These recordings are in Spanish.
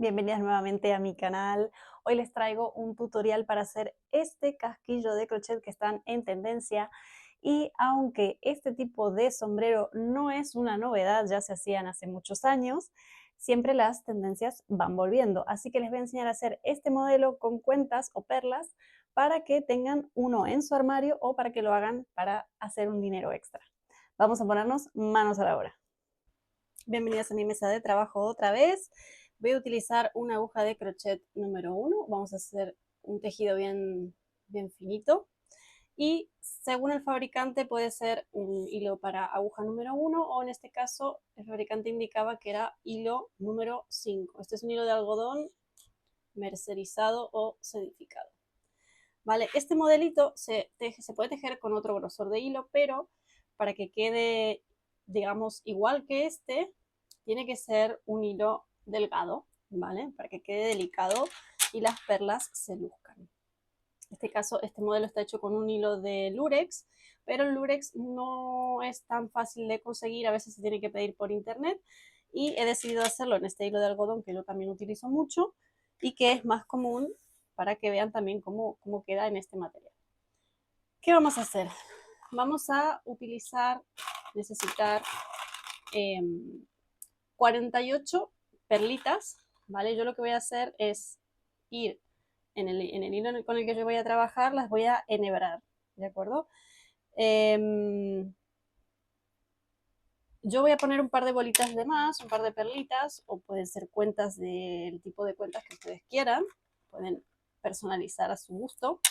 Bienvenidas nuevamente a mi canal. Hoy les traigo un tutorial para hacer este casquillo de crochet que están en tendencia. Y aunque este tipo de sombrero no es una novedad, ya se hacían hace muchos años, siempre las tendencias van volviendo. Así que les voy a enseñar a hacer este modelo con cuentas o perlas para que tengan uno en su armario o para que lo hagan para hacer un dinero extra. Vamos a ponernos manos a la obra. Bienvenidas a mi mesa de trabajo otra vez. Voy a utilizar una aguja de crochet número 1. Vamos a hacer un tejido bien finito. Y según el fabricante puede ser un hilo para aguja número 1 o en este caso el fabricante indicaba que era hilo número 5. Este es un hilo de algodón mercerizado o sedificado. ¿Vale? Este modelito se puede tejer con otro grosor de hilo, pero para que quede, digamos, igual que este, tiene que ser un hilo delgado, ¿vale? Para que quede delicado y las perlas se luzcan. En este caso, este modelo está hecho con un hilo de lurex, pero el lurex no es tan fácil de conseguir, a veces se tiene que pedir por internet y he decidido hacerlo en este hilo de algodón que yo también utilizo mucho y que es más común para que vean también cómo queda en este material. ¿Qué vamos a hacer? Vamos a necesitar 48 perlitas, ¿vale? Yo lo que voy a hacer es ir en el hilo con el que yo voy a trabajar, las voy a enhebrar, ¿de acuerdo? Yo voy a poner un par de bolitas de más, un par de perlitas, o pueden ser cuentas del tipo de cuentas que ustedes quieran. Pueden personalizar a su gusto.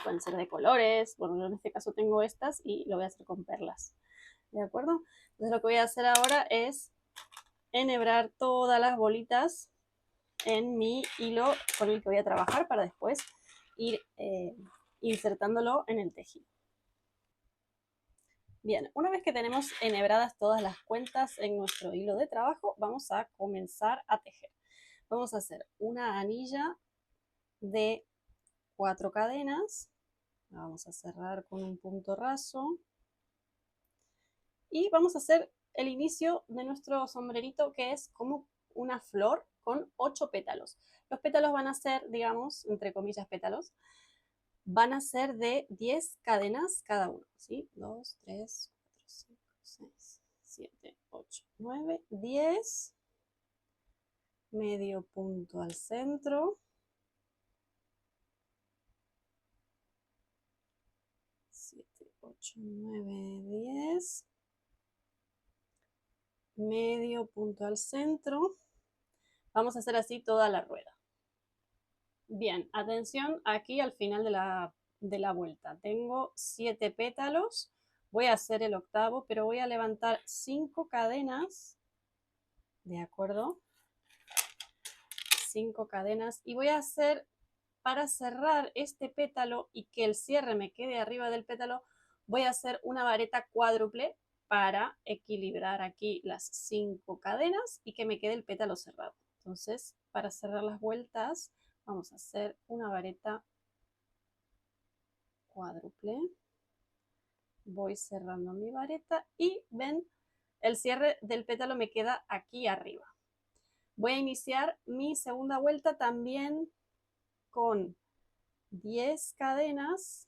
Pueden ser de colores. Bueno, yo en este caso tengo estas y lo voy a hacer con perlas. ¿De acuerdo? Entonces lo que voy a hacer ahora es enhebrar todas las bolitas en mi hilo con el que voy a trabajar para después ir insertándolo en el tejido. Bien, una vez que tenemos enhebradas todas las cuentas en nuestro hilo de trabajo, vamos a comenzar a tejer. Vamos a hacer una anilla de 4 cadenas. La vamos a cerrar con un punto raso. Y vamos a hacer el inicio de nuestro sombrerito, que es como una flor con 8 pétalos. Los pétalos van a ser, digamos, entre comillas pétalos, van a ser de 10 cadenas cada uno, ¿sí? 2, 3, 4, 5, 6, 7, 8, 9, 10. Medio punto al centro. 7, 8, 9, 10. Medio punto al centro. Vamos a hacer así toda la rueda. Bien, atención aquí al final de la vuelta. Tengo 7 pétalos. Voy a hacer el octavo, pero voy a levantar 5 cadenas. ¿De acuerdo? 5 cadenas. Y voy a hacer, para cerrar este pétalo y que el cierre me quede arriba del pétalo, voy a hacer una vareta cuádruple para equilibrar aquí las 5 cadenas y que me quede el pétalo cerrado. Entonces, para cerrar las vueltas, vamos a hacer una vareta cuádruple. Voy cerrando mi vareta y ven, el cierre del pétalo me queda aquí arriba. Voy a iniciar mi segunda vuelta también con 10 cadenas.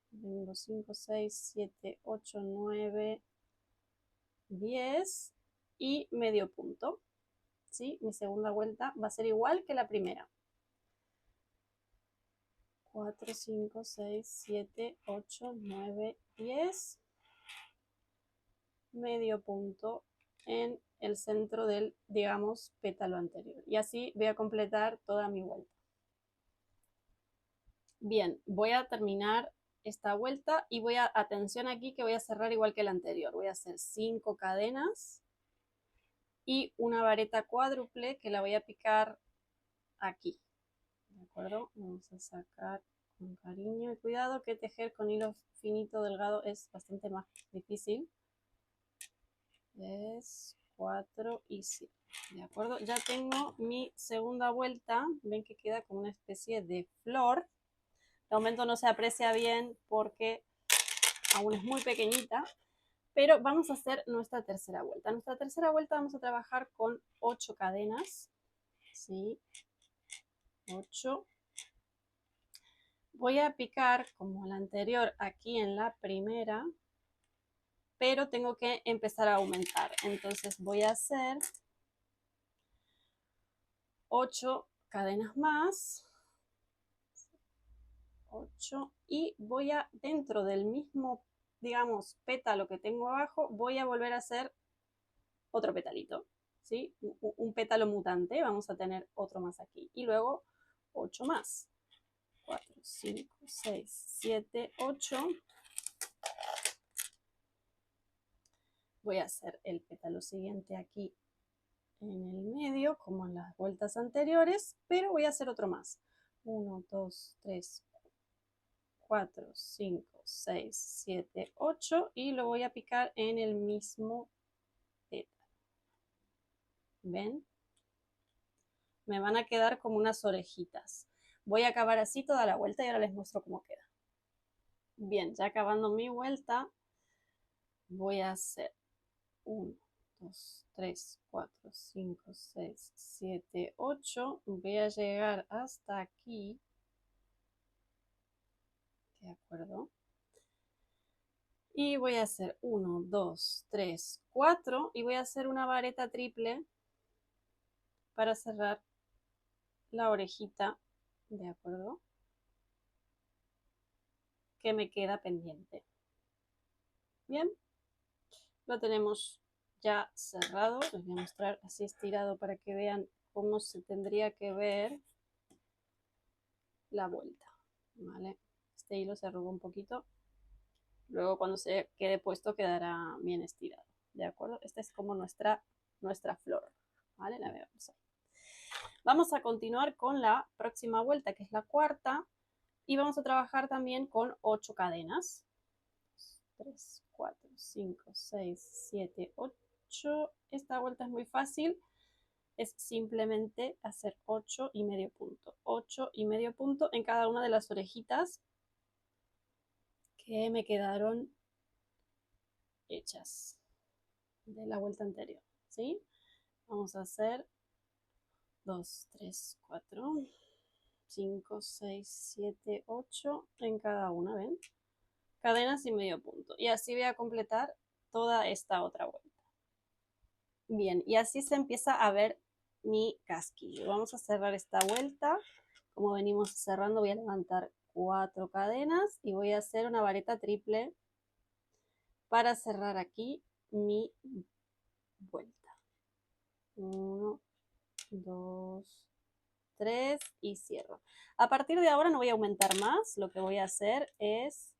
Tengo 5, 6, 7, 8, 9, 10 y medio punto. ¿Sí? Mi segunda vuelta va a ser igual que la primera. 4, 5, 6, 7, 8, 9, 10. Medio punto en el centro del, digamos, pétalo anterior. Y así voy a completar toda mi vuelta. Bien, voy a terminar esta vuelta y voy a, atención aquí que voy a cerrar igual que la anterior. Voy a hacer 5 cadenas y una vareta cuádruple que la voy a picar aquí. ¿De acuerdo? Vamos a sacar con cariño y cuidado que tejer con hilo finito delgado es bastante más difícil. 3, 4 y 7. ¿De acuerdo? Ya tengo mi segunda vuelta. Ven que queda como una especie de flor. De momento no se aprecia bien porque aún es muy pequeñita. Pero vamos a hacer nuestra tercera vuelta. Nuestra tercera vuelta vamos a trabajar con 8 cadenas. ¿sí? 8. Voy a picar como la anterior aquí en la primera, pero tengo que empezar a aumentar. Entonces voy a hacer 8 cadenas más. 8 y voy a, dentro del mismo, digamos, pétalo que tengo abajo, voy a volver a hacer otro petalito, ¿sí? Un pétalo mutante, vamos a tener otro más aquí. Y luego 8 más. 4, 5, 6, 7, 8. Voy a hacer el pétalo siguiente aquí en el medio, como en las vueltas anteriores, pero voy a hacer otro más. 1, 2, 3, 4, 5, 6, 7, 8 y lo voy a picar en el mismo pétalo. ¿Ven? Me van a quedar como unas orejitas. Voy a acabar así toda la vuelta y ahora les muestro cómo queda. Bien, ya acabando mi vuelta, voy a hacer 1, 2, 3, 4, 5, 6, 7, 8. Voy a llegar hasta aquí. ¿De acuerdo? Y voy a hacer 1, 2, 3, 4 y voy a hacer una vareta triple para cerrar la orejita, ¿de acuerdo? Que me queda pendiente. Bien, lo tenemos ya cerrado. Les voy a mostrar así estirado para que vean cómo se tendría que ver la vuelta, ¿vale? Este hilo se arrugó un poquito. Luego cuando se quede puesto quedará bien estirado, ¿de acuerdo? Esta es como nuestra flor, ¿vale? La vemos ahí. Vamos a continuar con la próxima vuelta, que es la cuarta, y vamos a trabajar también con 8 cadenas. 3, 4, 5, 6, 7, 8. Esta vuelta es muy fácil. Es simplemente hacer 8 y medio punto. 8 y medio punto en cada una de las orejitas que me quedaron hechas de la vuelta anterior, ¿sí? Vamos a hacer 2, 3, 4, 5, 6, 7, 8 en cada una, ¿ven? Cadenas y medio punto. Y así voy a completar toda esta otra vuelta. Bien, y así se empieza a ver mi casquillo. Vamos a cerrar esta vuelta. Como venimos cerrando, voy a levantar 4 cadenas y voy a hacer una vareta triple para cerrar aquí mi vuelta. 1, 2, 3 y cierro. A partir de ahora no voy a aumentar más. Lo que voy a hacer es...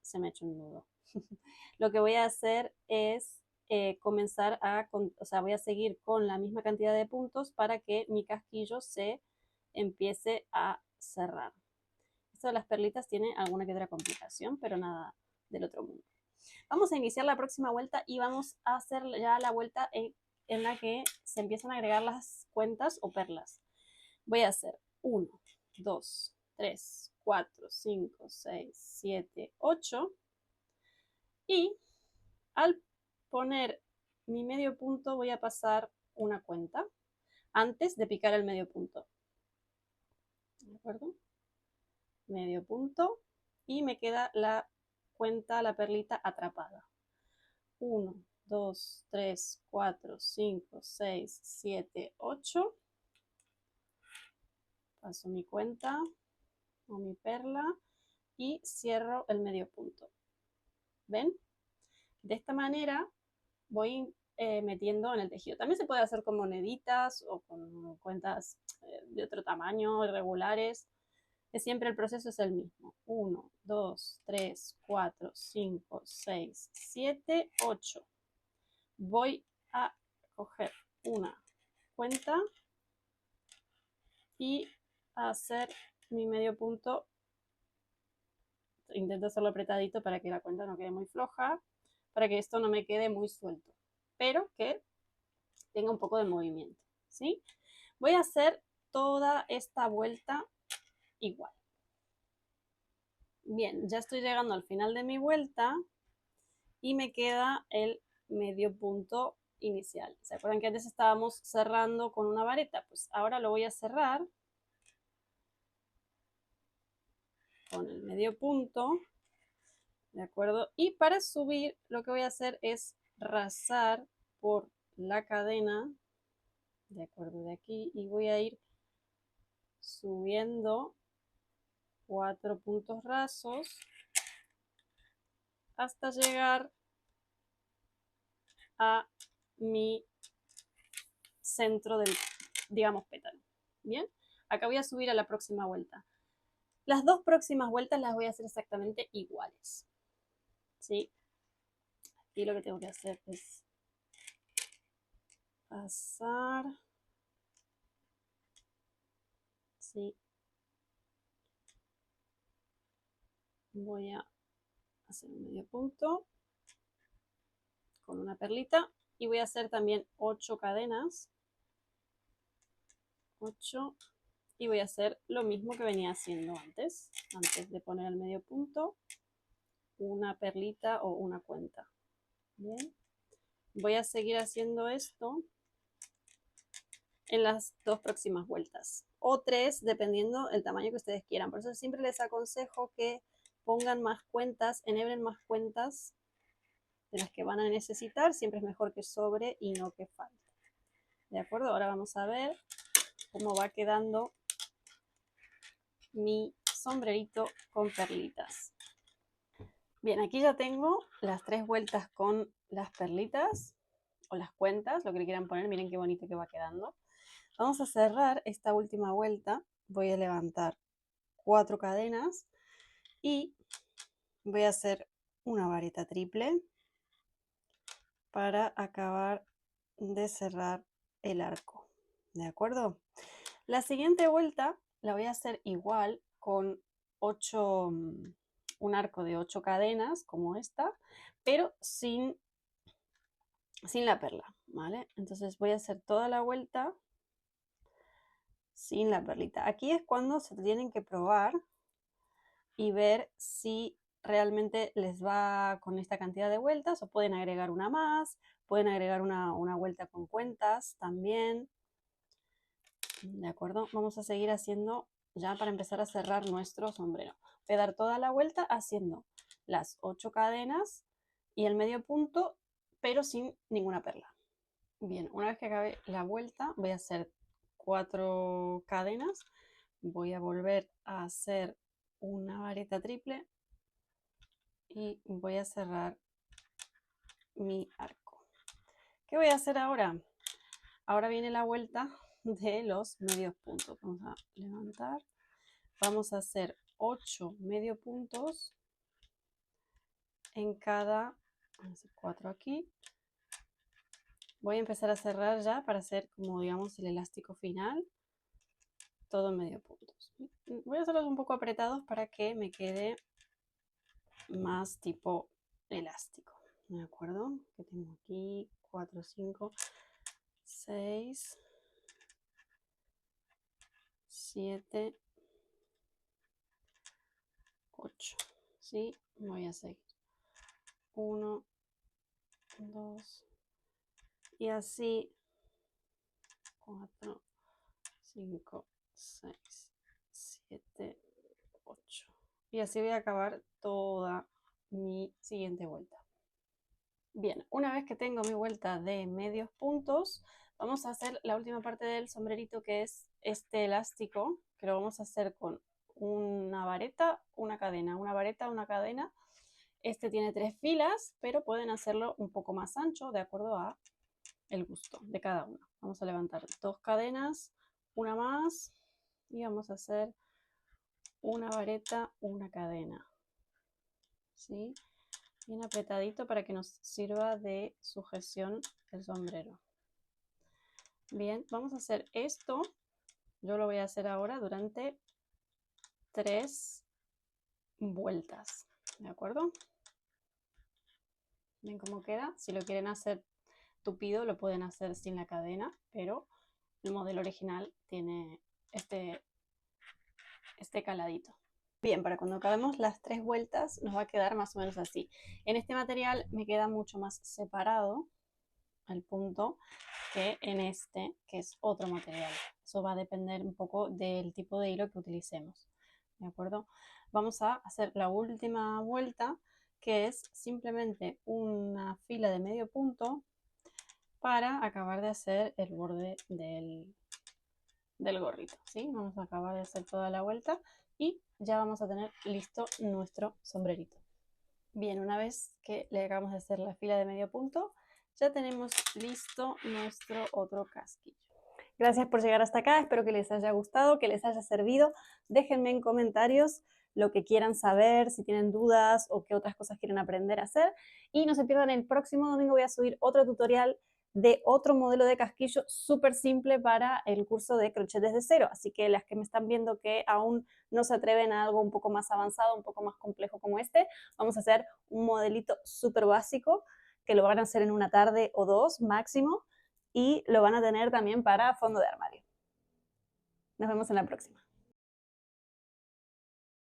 Se me ha hecho un nudo. Lo que voy a hacer es comenzar a... O sea, voy a seguir con la misma cantidad de puntos para que mi casquillo se empiece a cerrar. Esto de las perlitas tiene alguna que otra complicación, pero nada del otro mundo. Vamos a iniciar la próxima vuelta y vamos a hacer ya la vuelta en la que se empiezan a agregar las cuentas o perlas. Voy a hacer 1, 2, 3, 4, 5, 6, 7, 8 y al poner mi medio punto voy a pasar una cuenta antes de picar el medio punto. ¿De acuerdo? Medio punto y me queda la cuenta, la perlita atrapada. 1, 2, 3, 4, 5, 6, 7, 8. Paso mi cuenta o mi perla y cierro el medio punto. ¿Ven? De esta manera voy metiendo en el tejido. También se puede hacer con moneditas o con cuentas de otro tamaño, irregulares. Que siempre el proceso es el mismo. 1, 2, 3, 4, 5, 6, 7, 8. Voy a coger una cuenta y hacer mi medio punto. Intento hacerlo apretadito para que la cuenta no quede muy floja, para que esto no me quede muy suelto, pero que tenga un poco de movimiento, ¿sí? Voy a hacer toda esta vuelta igual. Bien, ya estoy llegando al final de mi vuelta y me queda el medio punto inicial. ¿Se acuerdan que antes estábamos cerrando con una vareta? Pues ahora lo voy a cerrar con el medio punto, ¿de acuerdo? Y para subir lo que voy a hacer es rasar por la cadena, ¿de acuerdo? De aquí, y voy a ir subiendo 4 puntos rasos hasta llegar a mi centro del, digamos, pétalo. Bien, acá voy a subir a la próxima vuelta. Las dos próximas vueltas las voy a hacer exactamente iguales, ¿sí? Y lo que tengo que hacer es pasar, ¿sí? Voy a hacer un medio punto con una perlita y voy a hacer también 8 cadenas, 8, y voy a hacer lo mismo que venía haciendo antes de poner el medio punto, una perlita o una cuenta. Bien, voy a seguir haciendo esto en las dos próximas vueltas, o 3, dependiendo el tamaño que ustedes quieran. Por eso siempre les aconsejo que pongan más cuentas, enhebren más cuentas de las que van a necesitar. Siempre es mejor que sobre y no que falte. ¿De acuerdo? Ahora vamos a ver cómo va quedando mi sombrerito con perlitas. Bien, aquí ya tengo las 3 vueltas con las perlitas o las cuentas, lo que le quieran poner. Miren qué bonito que va quedando. Vamos a cerrar esta última vuelta. Voy a levantar 4 cadenas y voy a hacer una vareta triple para acabar de cerrar el arco. ¿De acuerdo? La siguiente vuelta la voy a hacer igual con 8, un arco de 8 cadenas como esta, pero sin la perla, ¿vale? Entonces voy a hacer toda la vuelta sin la perlita. Aquí es cuando se tienen que probar y ver si realmente les va con esta cantidad de vueltas, o pueden agregar una más, pueden agregar una vuelta con cuentas también. ¿De acuerdo? Vamos a seguir haciendo ya para empezar a cerrar nuestro sombrero. Voy a dar toda la vuelta haciendo las 8 cadenas y el medio punto, pero sin ninguna perla. Bien, una vez que acabe la vuelta, voy a hacer 4 cadenas. Voy a volver a hacer una vareta triple y voy a cerrar mi arco. ¿Qué voy a hacer ahora? Ahora viene la vuelta de los medios puntos. Vamos a levantar. Vamos a hacer 8 medio puntos en cada, vamos a hacer 4 aquí. Voy a empezar a cerrar ya para hacer como digamos el elástico final, todo en medio puntos. Voy a hacerlos un poco apretados para que me quede más tipo elástico. ¿De acuerdo? Que tengo aquí 4, 5, 6, 7, 8. ¿Sí? Voy a seguir. 1, 2, y así 4, 5, 6, 7, 8. Y así voy a acabar toda mi siguiente vuelta. Bien, una vez que tengo mi vuelta de medios puntos, vamos a hacer la última parte del sombrerito, que es este elástico, que lo vamos a hacer con una vareta, una cadena, una vareta, una cadena. Este tiene 3 filas, pero pueden hacerlo un poco más ancho de acuerdo a el gusto de cada uno. Vamos a levantar 2 cadenas, una más, y vamos a hacer una vareta, una cadena, ¿sí? Bien apretadito para que nos sirva de sujeción el sombrero. Bien, vamos a hacer esto. Yo lo voy a hacer ahora durante 3 vueltas, ¿de acuerdo? ¿Ven cómo queda? Si lo quieren hacer tupido, lo pueden hacer sin la cadena, pero el modelo original tiene este caladito. Bien, para cuando acabemos las 3 vueltas nos va a quedar más o menos así. En este material me queda mucho más separado, al punto que en este, que es otro material. Eso va a depender un poco del tipo de hilo que utilicemos, ¿de acuerdo? Vamos a hacer la última vuelta, que es simplemente una fila de medio punto para acabar de hacer el borde del gorrito, ¿sí? Vamos a acabar de hacer toda la vuelta y ya vamos a tener listo nuestro sombrerito. Bien, una vez que le acabamos de hacer la fila de medio punto, ya tenemos listo nuestro otro casquillo. Gracias por llegar hasta acá, espero que les haya gustado, que les haya servido. Déjenme en comentarios lo que quieran saber, si tienen dudas o qué otras cosas quieren aprender a hacer. Y no se pierdan, el próximo domingo voy a subir otro tutorial de otro modelo de casquillo súper simple para el curso de crochet desde cero. Así que las que me están viendo que aún no se atreven a algo un poco más avanzado, un poco más complejo como este, vamos a hacer un modelito súper básico que lo van a hacer en una tarde o dos máximo y lo van a tener también para fondo de armario. Nos vemos en la próxima.